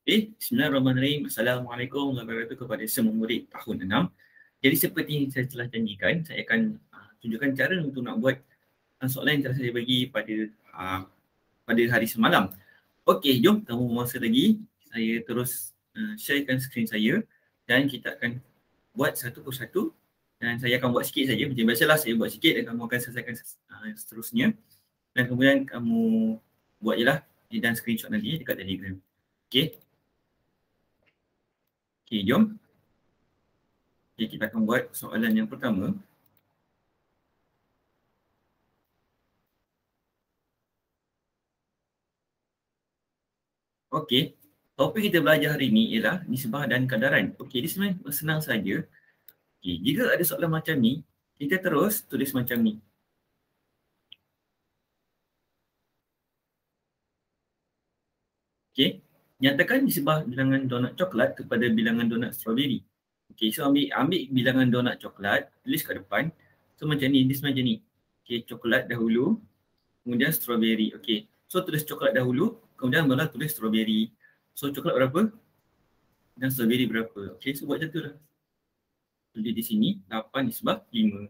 Bismillahirrahmanirrahim. Assalamualaikum warahmatullahi wabarakatuh kepada semua murid tahun 6. Jadi seperti yang saya telah janjikan, saya akan tunjukkan cara untuk nak buat soalan yang telah saya bagi pada hari semalam. Okey, jom tanpa masa lagi, saya terus sharekan skrin saya dan kita akan buat satu persatu dan saya akan buat sikit saja. Macam biasalah saya buat sikit dan kamu akan selesaikan seterusnya. Dan kemudian kamu buat je lah dan screenshot nanti dekat Telegram. Okey. Okey, jom. Okay, kita akan buat soalan yang pertama. Okey, topik kita belajar hari ini ialah nisbah dan kadaran. Okey, ini sebenarnya senang saja. Okey, jika ada soalan macam ni, kita terus tulis macam ni. Okey, nyatakan nisbah bilangan donat coklat kepada bilangan donat strawberry. Okey, so ambil bilangan donat coklat, tulis kat depan. So macam ni, this macam ni. Okey, coklat dahulu, kemudian strawberry. Okey, so tulis coklat dahulu, kemudian barulah tulis strawberry. So coklat berapa? Dan strawberry berapa? Okey, so buat macam tu lah. Tulis di sini 8 nisbah 5.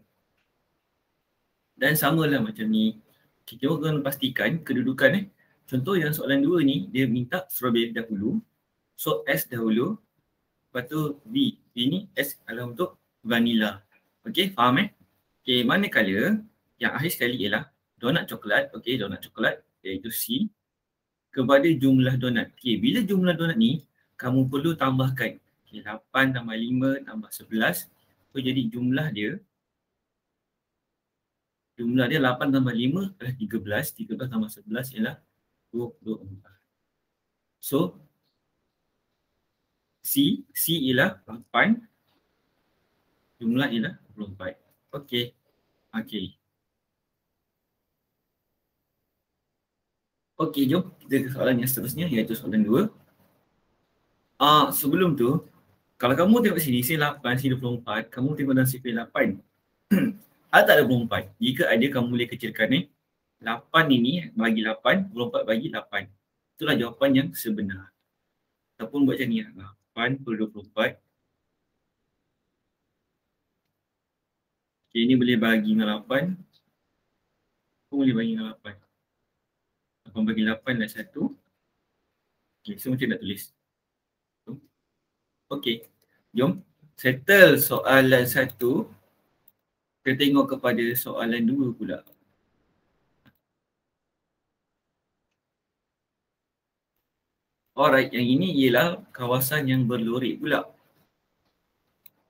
Dan samalah macam ni. Kita akan pastikan kedudukan Contoh yang soalan 2 ni, dia minta strawberry dahulu. So S dahulu. Lepas tu B. B ni S adalah untuk vanilla. Okey, faham Okey, manakala yang akhir sekali ialah donat coklat. Okey, donat coklat iaitu C kepada jumlah donat. Okey, bila jumlah donat ni kamu perlu tambahkan. Okey, 8 tambah 5 tambah 11. So jadi jumlah dia 8 tambah 5 adalah 13. 13 tambah 11 ialah 24. So C ialah 8. Jumlah ialah 24. Okey. Okey, jom kita ke soalan yang seterusnya iaitu soalan 2. Sebelum tu, kalau kamu tengok sini, C8, C24, kamu tengok dalam C8. Ada tak ada 24? Jika ada, kamu boleh kecilkan 8 ini bagi 8, 24 bagi 8. Itulah jawapan yang sebenar. Ataupun buat macam ni, 8 per 24. Okay, ini boleh bagi dengan 8. Pun boleh bagi dengan 8. 8 bagi 8 dah 1. Okay, so macam nak tulis. Okay, jom settle soalan 1. Kita tengok kepada soalan 2 pula. Alright, yang ini ialah kawasan yang berlorik pula.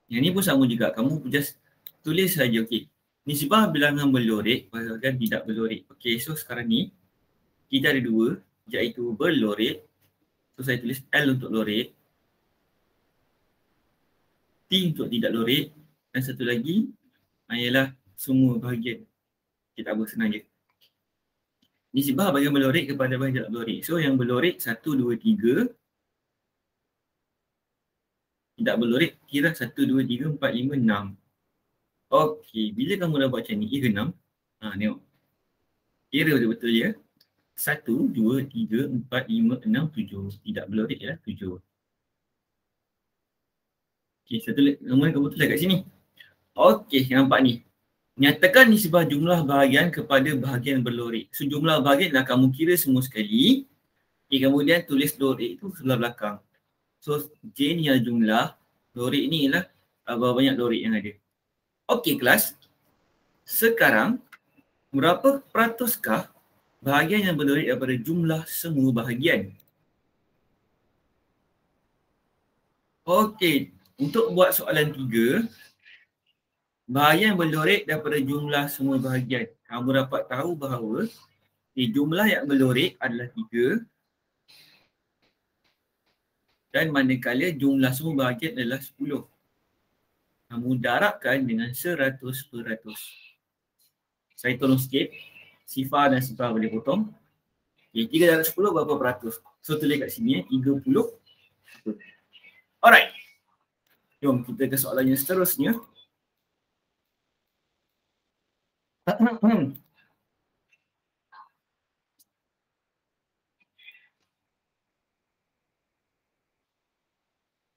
Yang ni pun sama juga, kamu just tulis saja. Okey, nisbah bilangan berlorik bahkan tidak berlorik. Okey, so sekarang ni kita ada 2 iaitu berlorik. So saya tulis L untuk lorik, T untuk tidak lorik, dan satu lagi ialah semua bahagian. Kita buat senang je. Nisbah bahagian berlorik kepada bahagian tidak berlorik. So yang berlorik 1, 2, 3. Tidak berlorik kira 1, 2, 3, 4, 5, 6. Okey, bila kamu dah buat macam ni, kira 6. Tengok. Kira betul-betul ya. 1, 2, 3, 4, 5, 6, 7. Tidak berlorik ialah 7. Okey, kamu tulis kat sini. Okey, nampak ni. Nyatakan nisbah jumlah bahagian kepada bahagian berlorik. So jumlah bahagian dah kamu kira semua sekali. Okay, kemudian tulis lorik itu sebelah belakang. So J ni adalah jumlah, lorik ni ialah berapa banyak lorik yang ada. Okey kelas. Sekarang berapa peratuskah bahagian yang berlorik daripada jumlah semua bahagian? Okey, untuk buat soalan 3, bahagian berlorik daripada jumlah semua bahagian. Kamu dapat tahu bahawa jumlah yang berlorik adalah 3 dan manakala jumlah semua bahagian adalah 10. Kamu darabkan dengan 100%. Saya tolong skip. Sifar dan sifar boleh potong. Okay, 3 darab 10 berapa peratus? So tulis kat sini 30. Alright. Jom kita ke soalan yang seterusnya.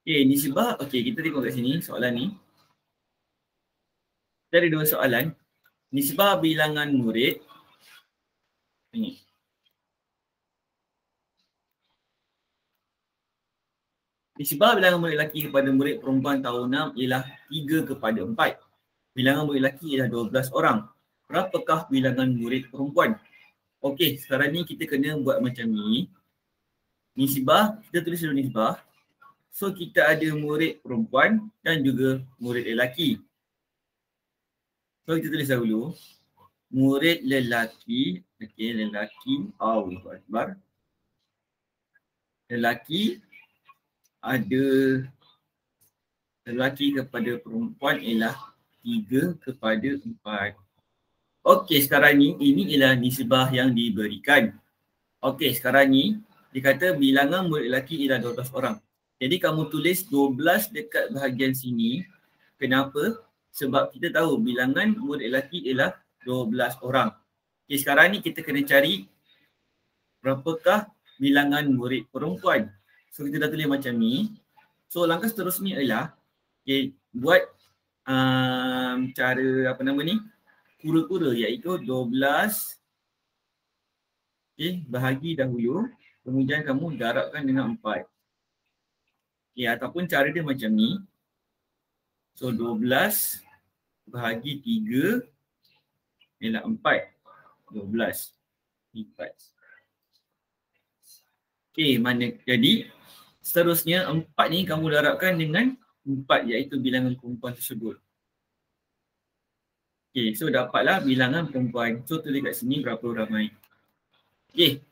Okay, nisbah. Okay, kita tengok kat sini soalan ni. Kita ada dua soalan. Nisbah bilangan murid. Ini. Nisbah bilangan murid lelaki kepada murid perempuan tahun 6 ialah 3/4. Bilangan murid lelaki ialah 12 orang. Berapakah bilangan murid perempuan? Okey, sekarang ni kita kena buat macam ni. Nisbah, kita tulis dulu nisbah. So kita ada murid perempuan dan juga murid lelaki. So kita tulis dahulu. Murid lelaki, okey, lelaki, Allahu Akbar. Lelaki ada lelaki kepada perempuan ialah 3/4. Okey, sekarang ni ini ialah nisbah yang diberikan. Okey, sekarang ni dia kata bilangan murid lelaki ialah 12 orang. Jadi kamu tulis 12 dekat bahagian sini. Kenapa? Sebab kita tahu bilangan murid lelaki ialah 12 orang. Okey, sekarang ni kita kena cari berapakah bilangan murid perempuan. So kita dah tulis macam ni. So langkah seterusnya ialah okay, buat cara apa nama ni? Kura-kura iaitu 12 okay, bahagi dahulu. Kemudian kamu darabkan dengan 4. Okay, ataupun cara dia macam ni. So 12 bahagi 3 ialah 4. 12. 4. Okay, mana jadi seterusnya 4 ni kamu darabkan dengan 4 iaitu bilangan perempuan tersebut. Okay, so dapatlah bilangan perempuan. So tulis kat sini berapa ramai. Okay,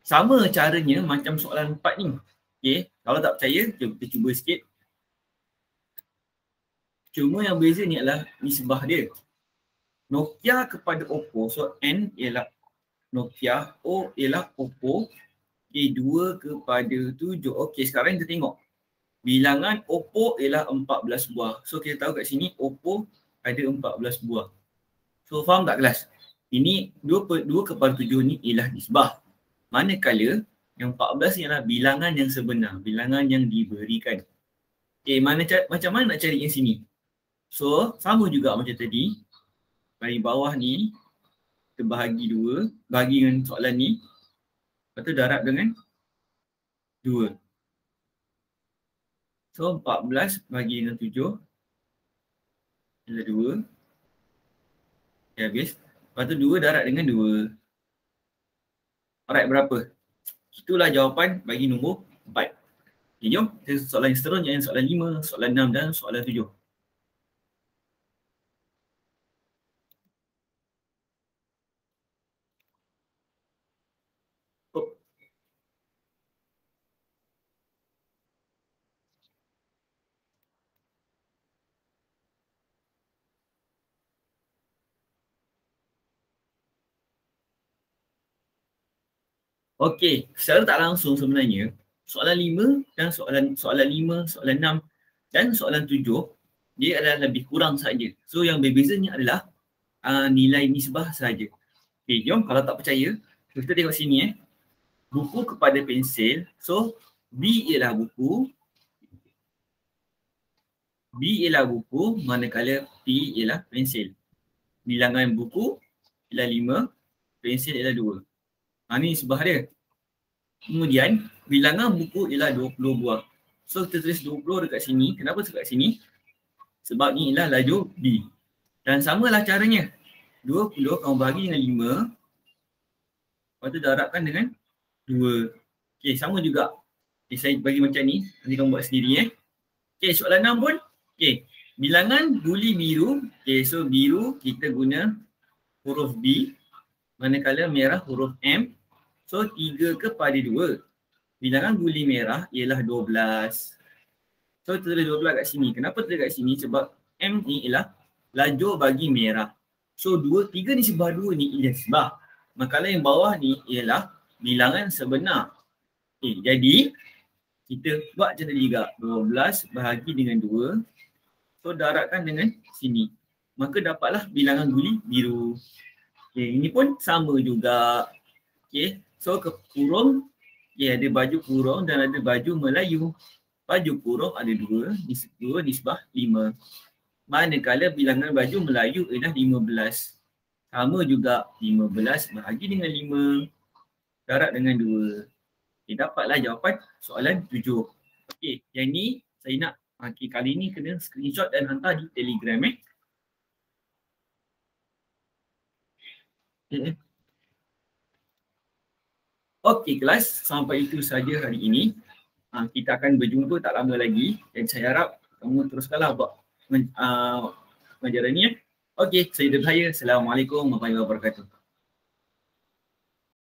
sama caranya macam soalan 4 ni. Okay, kalau tak percaya, kita cuba sikit. Cuma yang beza ni adalah nisbah dia. Nokia kepada Oppo, so N ialah Nokia, O ialah Oppo. Okay, 2/7. Okay, sekarang kita tengok. Bilangan Oppo ialah 14 buah. So kita tahu kat sini Oppo ada 14 buah. So faham tak kelas? Ini 2/7 ni ialah nisbah. Manakala yang 14 ni adalah bilangan yang sebenar, bilangan yang diberikan. Okay, macam mana nak cari yang sini? So sama juga macam tadi. Dari bawah ni kita bahagi 2, bahagi dengan soalan ni. Lepas tu darab dengan 2. So 14 bagi dengan 7 ialah 2. Okay, habis. Lepas tu 2 darab dengan 2. Alright, berapa? Itulah jawapan bagi nombor 4. Okay, jom. Soalan yang seterusnya yang soalan 5, soalan 6 dan soalan 7. Okey, secara tak langsung sebenarnya soalan 5 dan soalan 5, soalan 6 dan soalan 7 dia adalah lebih kurang saja. So yang berbezanya adalah nilai nisbah saja. Okey, jom kalau tak percaya kita tengok sini buku kepada pensil. So B ialah buku. B ialah buku manakala P ialah pensil. Bilangan buku ialah 5, pensil ialah 2. Ini nisbah dia. Kemudian bilangan buku ialah 20 buah. So kita tulis 20 dekat sini. Kenapa dekat sini? Sebab ni ialah laju B. Dan samalah caranya. 20 kamu bagi dengan 5. Lepas tu darabkan dengan 2. Okey, sama juga. Okay, saya bagi macam ni. Nanti kamu buat sendiri Okey, soalan 6 pun. Okey, bilangan guli biru. Okey, so biru kita guna huruf B. Manakala merah huruf M. So 3/2. Bilangan guli merah ialah 12. So kita tulis 12 kat sini. Kenapa tulis kat sini? Sebab M ni ialah lajur bagi merah. So 3 nisbah 2 ni ialah nisbah. Manakala yang bawah ni ialah bilangan sebenar. Okay, jadi kita buat macam tadi juga. 12 bahagi dengan 2. So darabkan dengan sini. Maka dapatlah bilangan guli biru. Okay, ini pun sama juga. Okay, so ke kurung, ada baju kurung dan ada baju Melayu. baju kurung ada 2 nisbah 5. Manakala bilangan baju Melayu ialah 15. Sama juga 15 bahagi dengan 5 darab dengan 2. Okay, dapatlah jawapan soalan 7. Okey, yang ni saya nak kali ni kena screenshot dan hantar di Telegram Okey kelas, sampai itu saja hari ini. Kita akan berjumpa tak lama lagi dan saya harap kamu teruskanlah buat pengajaran ni. Okey, saya Debhaya. Assalamualaikum warahmatullahi wabarakatuh.